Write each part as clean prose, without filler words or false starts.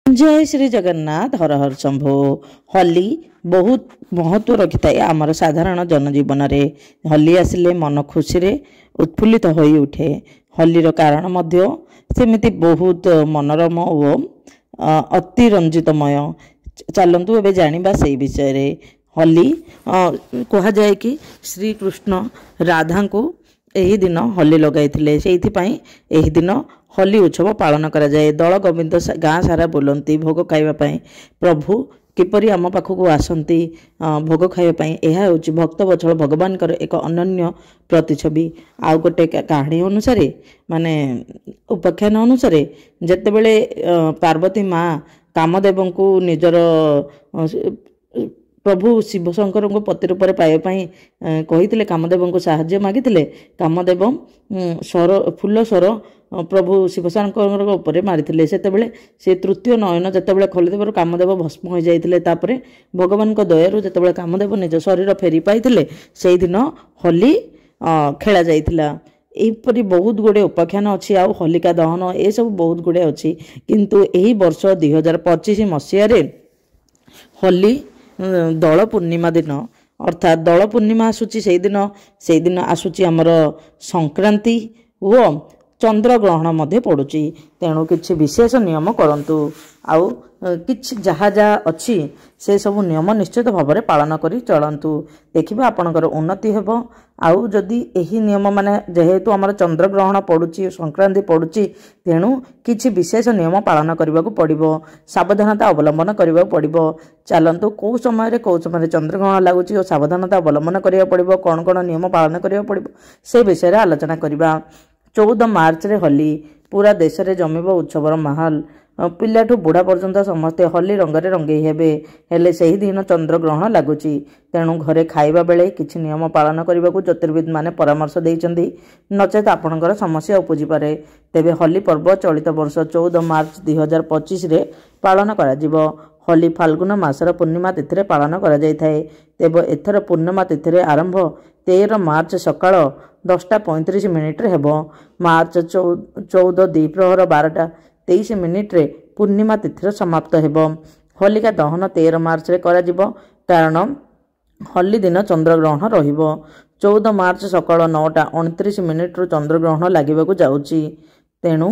जय श्री जगन्नाथ हर हर शंभो। होली बहुत महत्व रखी था आमर साधारण जनजीवन रे। होली आसिले मन खुशी रे उत्फुल्लित हो उठे। होलीर कारण मध्य सेमिति बहुत मनोरम और अति रंजितमय। चलतु एबे जानिबा सेई विषय रे। होली कहा जाए कि श्री कृष्ण राधा को यही दिन होली लगाई से दिन होली उत्सव पालन करा जाए। दल गोविंद गाँ सारा बुलती भोग खावाई। प्रभु किपरि आम पाखक आसती भोग खावाई। यह हूँ भक्त बत्सल भगवान एक अनन्य प्रतिछवि। आउ गोटे कहानी अनुसार माने उपाख्यान अनुसार जितेबले पार्वती माँ कामदेव को निजर प्रभु शिव शंकर को पति रूप में पाइबापी कही कामदेव को साहाय्य मागिले। कामदेव स्वर फूल स्वर प्रभु शिव शंकर उपर मारी से तृतीय नयन जितेबाला खोलीदेव कामदेव भस्म हो जाते। भगवान दयारू जितेबाला कामदेव निज शरीर फेरी पाई से दिन होली खेला जाइथिला। एपरी बहुत गुड़े उपाख्यान अच्छी आउ होलिका दहन ये सब बहुत गुड़े अच्छी। किंतु यही वर्ष 2025 मसीह होली दोल पूर्णिमा दिन अर्थात दोल पूर्णिमा आसूची से दिन आसूची आमर संक्रांति वो चंद्र ग्रहण मध्य पड़ुची। तेणु किछि विशेष नियम करंतु आउ किछि जहा जहा अच्छी से सब नियम निश्चित भाव में पालन करी चलंतु। देखिबा आपनकर उन्नति हेबो। आउ जदि एही नियम माने जेहेतु आमर चंद्र ग्रहण पड़ुची संक्रांति पड़ुची तेणु किछि विशेष नियम पालन करबा को पड़िबो। सावधानता अवलंबन करबा पड़िबो। चलंतु को समय चंद्र ग्रहण लागुची और सावधानता अवलंबन करबा पड़िबो। कोन कोन नियम पालन करबा पड़िबो से विषय रे आलोचना करबा। 14 मार्च रे होली पूरा देश रे जमिबो उत्सवर माहौल। पिलाठू बुढ़ा पर्यंत समस्ते होली रंगरे रंगई हेबे। हेले सही दिन चंद्र ग्रहण लागुची। तेणु घरे खाइबा बेले किछि नियम पालन करने को ज्योतिर्विद माने परामर्श देइचंदी। नचेत आपणकर समस्या उपजी पारे। तेबे होली पर्व चलित वर्ष 14 मार्च 2025 रे पालन करा जिवो। होली फाल्गुन मासर पूर्णिमा तिथि रे पालन करा जाय थाए। तेबे एथर पूर्णिमा तिथि रे आरंभ 13 मार्च सकाळ 10:35 हेबो। मार्च 14 द्विप्रहर 12:23 रे पूर्णिमा तिथि समाप्त हेबो। होलिका दहन 13 मार्च रे करा जिवो कारण होली दिन चंद्र ग्रहण रहिबो। 14 मार्च सकाळ 9:29 रु चंद्र ग्रहण लागिबाकू जाउची। तेणु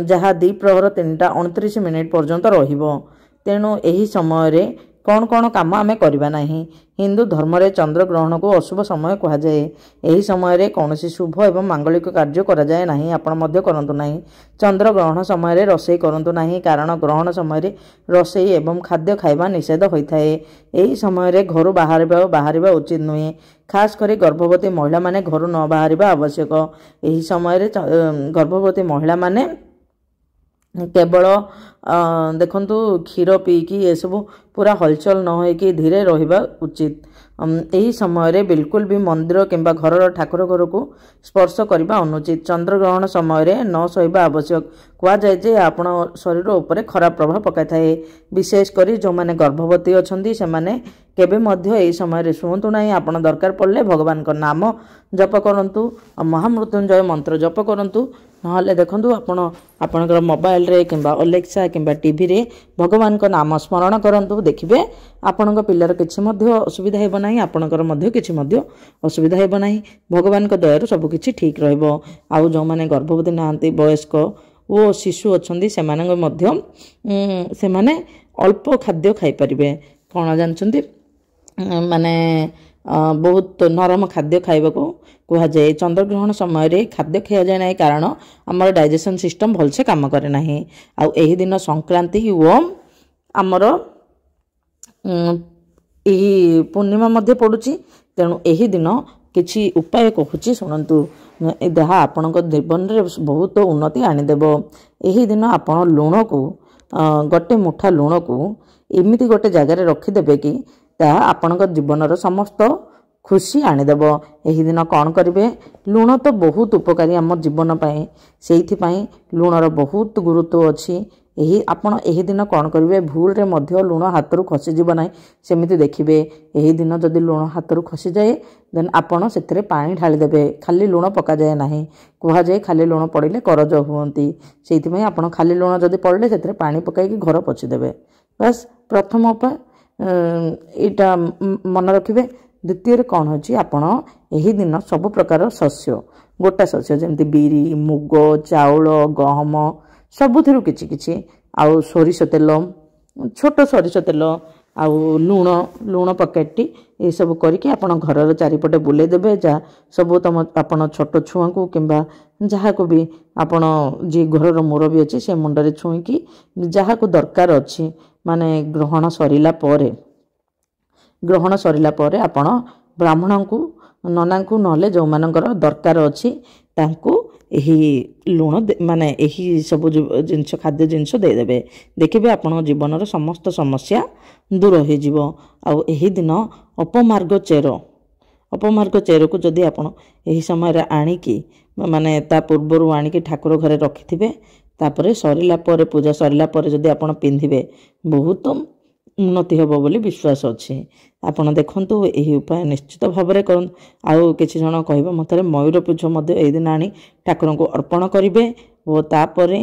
जहा द्विप्रहर 3:29 पर्यंत रहिबो। तेणु एही समय रे कौन कौन काम आमे करबा नहीं। हिंदू धर्म रे चंद्र ग्रहण को अशुभ समय कहा जाए। एही समय रे कौनसी शुभ एवं मांगलिक कार्य करा जाए नहीं। आपण मध्य करंतु नहीं। चंद्र ग्रहण समय रे रसोई करंतु नहीं कारण ग्रहण समय रे रसोई एवं खाद्य खाइबा निषेध होइथाए। एही समय रे घर बाहरिबा उचित नुहे। खास करी गर्भवती महिला माने घर न बाहरिबा आवश्यक। एही समय रे गर्भवती महिला माने केवल देखंतु क्षीर पीकी ये सब पूरा हलचल न हो कि धीरे रहिबा उचित। यही समय रे बिल्कुल भी मंदिर किंबा घर ठाकुर घर को स्पर्श करबा अनुचित। चंद्र ग्रहण समय रे न सहिबा आवश्यक। कह जाए जे आपण शरीर उपरे खराब प्रभाव पकाई थाए। विशेष करी जो माने गर्भवती अछंती से माने केबे मध्य एही समय रे सुहंतु नाही। आपण दरकार पड़ले भगवान को नाम जप करंतु महामृत्युंजय मंत्र जप करंतु। नहले देखंतु आपणकर मोबाइल रे किंबा अलेक्सा किंबा टीवी रे भगवान को नाम स्मरण करंतु। देखिबे आपणक पिल्लार किछि मध्य असुविधा हेबो नाही। आपणकर मध्य किछि मध्य असुविधा हेबो नाही। भगवान को दयारू सब किछि ठीक रहइबो। आउ जो माने गर्भवती नाहंती वयस्क ओ शिशु अछंती से माने मध्य से माने अल्प खाद्य खाइ परिबे। कोन जानछंती माने बहुत नरम खाद्य खाइबा को कहा जाए। चंद्र ग्रहण समय रे खाद्य खाया जाए ना कारण आमर डाइजेशन सिस्टम भल से काम करे नाही। आ एही दिन संक्रांति ओ आमर एही पूर्णिमा मध्य पड़ुची। तेणु एही दिन किछि उपाय कहूची सुनंतु। जहाँ आपणक जीवन रे बहुत उन्नति आनीदेव। एही दिन आपण लुण को गोटे मुठा लुण को एमिति गोटे जगार रखिदेवे कि ताहा आपणक जीवन समस्त खुशी आनीदेव। एही दिन कौन करेंगे। लुण तो बहुत उपकारी आम जीवन पाए। से लुणर बहुत गुरुत्व अच्छी। ଆପଣ ଏହି ଦିନ କ'ଣ କରିବେ, ଭୁଲରେ ମଧ୍ୟ ଲୁଣ ହାତରୁ ଖସିଯିବ ନାହିଁ ସେମିତି ଦେଖିବେ। ଏହି ଦିନ ଯଦି ଲୁଣ ହାତରୁ ଖସିଯାଏ ଦେନ୍ ଆପଣ ସେଥିରେ ପାଣି ଢାଳିଦେବେ। ଖାଲି ଲୁଣ ପକାଯାଏ ନାହିଁ, କୁହାଯାଏ ଖାଲି ଲୁଣ ପଡ଼ିଲେ କରଜ ହୁଅନ୍ତି। ସେଇଥିପାଇଁ ଆପଣ ଖାଲି ଲୁଣ ଯଦି ପଡ଼ିଲେ ସେଥିରେ ପାଣି ପକାଇକି ଘର ପୋଛିଦେବେ। ବାସ୍ ପ୍ରଥମ ଉପାୟ ଏଇଟା ମନେ ରଖିବେ। ଦ୍ୱିତୀୟରେ କ'ଣ ହେଉଛି, ଆପଣ ଏହି ଦିନ ସବୁ ପ୍ରକାର ଶସ୍ୟ, ଗୋଟା ଶସ୍ୟ ଯେମିତି ବିରି, ମୁଗ, ଚାଉଳ, ଗହମ ସବୁଥିରୁ କିଛି କିଛି, ଆଉ ସୋରିଷ ତେଲ, ଛୋଟ ସୋରିଷ ତେଲ, ଆଉ ଲୁଣ ପ୍ୟାକେଟଟି ଏସବୁ କରିକି ଆପଣ ଘରର ଚାରିପଟେ ବୁଲେଇ ଦେବେ। ଯାହା ସବୁ ଆପଣ ଛୋଟ ଛୁଆଙ୍କୁ କିମ୍ବା ଯାହାକୁ ବି ଆପଣ ଯିଏ ଘରର ମୁରବୀ ଅଛି ସେ ମୁଣ୍ଡରେ ଛୁଇଁକି ଯାହାକୁ ଦରକାର ଅଛି, ମାନେ ଗ୍ରହଣ ସରିଲା ପରେ ଆପଣ ବ୍ରାହ୍ମଣଙ୍କୁ, ନନାଙ୍କୁ, ନହେଲେ ଯେଉଁମାନଙ୍କର ଦରକାର ଅଛି ତାଙ୍କୁ ଏହି ଲୁଣ ମାନେ ଏହି ସବୁ ଜିନିଷ, ଖାଦ୍ୟ ଜିନିଷ ଦେଇଦେବେ। ଦେଖିବେ ଆପଣଙ୍କ ଜୀବନର ସମସ୍ତ ସମସ୍ୟା ଦୂର ହୋଇଯିବ। ଆଉ ଏହି ଦିନ ଅପମାର୍ଗ ଚେରକୁ ଯଦି ଆପଣ ଏହି ସମୟରେ ଆଣିକି, ମାନେ ତା ପୂର୍ବରୁ ଆଣିକି ଠାକୁର ଘରେ ରଖିଥିବେ, ତାପରେ ପୂଜା ସରିଲା ପରେ ଯଦି ଆପଣ ପିନ୍ଧିବେ ବହୁତ ଉନ୍ନତି ହେବ ବୋଲି ବିଶ୍ୱାସ ଅଛି। ଆପଣ ଦେଖନ୍ତୁ, ଏହି ଉପାୟ ନିଶ୍ଚିତ ଭାବରେ କରନ୍ତୁ। ଆଉ କିଛି ଜଣ କହିବା ମତରେ ମୟୂର ପୁଚ୍ଛ ମଧ୍ୟ ଏହି ଦିନ ଆଣି ଠାକୁରଙ୍କୁ ଅର୍ପଣ କରିବେ ଓ ତାପରେ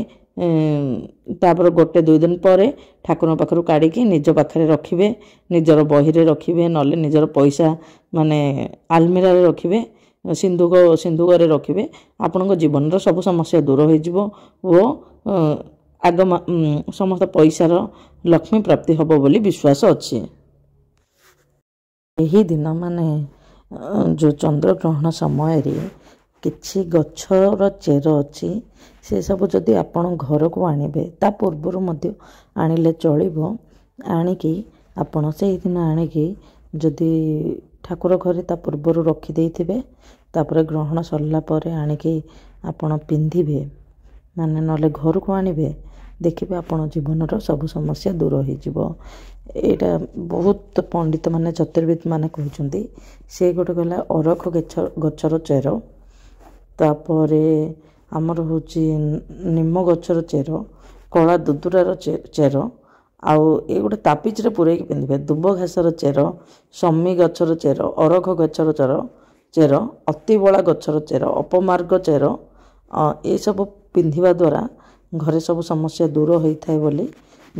1-2 ଦିନ ପରେ ଠାକୁରଙ୍କ ପାଖରୁ କାଢ଼ିକି ନିଜ ପାଖରେ ରଖିବେ, ନିଜର ବହିରେ ରଖିବେ, ନହେଲେ ନିଜର ପଇସା ମାନେ ଆଲମିରାରେ ରଖିବେ, ସିନ୍ଦୁକରେ ରଖିବେ। ଆପଣଙ୍କ ଜୀବନର ସବୁ ସମସ୍ୟା ଦୂର ହୋଇଯିବ ଓ ସମସ୍ତ ପଇସାର ଲକ୍ଷ୍ମୀ ପ୍ରାପ୍ତି ହେବ ବୋଲି ବିଶ୍ୱାସ ଅଛି। ଏହି ଦିନ ମାନେ ଯେଉଁ ଚନ୍ଦ୍ରଗ୍ରହଣ ସମୟରେ କିଛି ଗଛର ଚେର ଅଛି ସେସବୁ ଯଦି ଆପଣ ଘରକୁ ଆଣିବେ, ତା ପୂର୍ବରୁ ମଧ୍ୟ ଆଣିଲେ ଚଳିବ, ଆଣିକି ଆପଣ ସେଇଦିନ ଆଣିକି ଯଦି ଠାକୁର ଘରେ ତା ପୂର୍ବରୁ ରଖିଦେଇଥିବେ, ତାପରେ ଗ୍ରହଣ ସରିଲା ପରେ ଆଣିକି ଆପଣ ପିନ୍ଧିବେ, ମାନେ ନହେଲେ ଘରକୁ ଆଣିବେ, ଦେଖିବେ ଆପଣ ଜୀବନର ସବୁ ସମସ୍ୟା ଦୂର ହୋଇଯିବ। ଏଇଟା ବହୁତ ପଣ୍ଡିତମାନେ, ଜ୍ୟୋତିର୍ବିଦମାନେ କହିଛନ୍ତି। ସେ ଗୋଟେ କହିଲା ଅରଖ ଗଛର ଚେର, ତାପରେ ଆମର ହେଉଛି ନିମ ଗଛର ଚେର, କଳା ଦୁଦୁରାର ଚେର, ଆଉ ଏ ଗୋଟେ ତାବିଜରେ ପୂରେଇକି ପିନ୍ଧିବେ। ଦୁବ ଘାସର ଚେର, ଶମି ଗଛର ଚେର, ଅରଖ ଗଛର ଚେର, ଅତିବଳା ଗଛର ଚେର, ଅପମାର୍ଗ ଚେର, ଏସବୁ ପିନ୍ଧିବା ଦ୍ୱାରା ଘରେ ସବୁ ସମସ୍ୟା ଦୂର ହୋଇଥାଏ ବୋଲି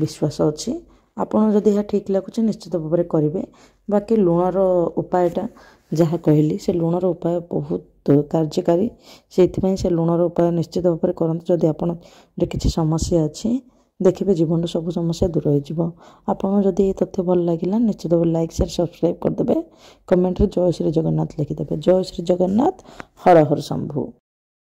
ବିଶ୍ୱାସ ଅଛି। ଆପଣ ଯଦି ଏହା ଠିକ୍ ଲାଗୁଛି ନିଶ୍ଚିତ ଭାବରେ କରିବେ। ବାକି ଲୁଣର ଉପାୟଟା ଯାହା କହିଲି, ସେ ଲୁଣର ଉପାୟ ବହୁତ କାର୍ଯ୍ୟକାରୀ, ସେଇଥିପାଇଁ ସେ ଲୁଣର ଉପାୟ ନିଶ୍ଚିତ ଭାବରେ କରନ୍ତୁ। ଯଦି ଆପଣଙ୍କର କିଛି ସମସ୍ୟା ଅଛି, ଦେଖିବେ ଜୀବନର ସବୁ ସମସ୍ୟା ଦୂର ହୋଇଯିବ। ଆପଣଙ୍କୁ ଯଦି ଏହି ତଥ୍ୟ ଭଲ ଲାଗିଲା ନିଶ୍ଚିତ ଭାବରେ ଲାଇକ୍, ସେୟାର, ସବସ୍କ୍ରାଇବ୍ କରିଦେବେ। କମେଣ୍ଟରେ ଜୟ ଶ୍ରୀ ଜଗନ୍ନାଥ ଲେଖିଦେବେ। ଜୟ ଶ୍ରୀ ଜଗନ୍ନାଥ, ହର ହର ଶମ୍ଭୁ।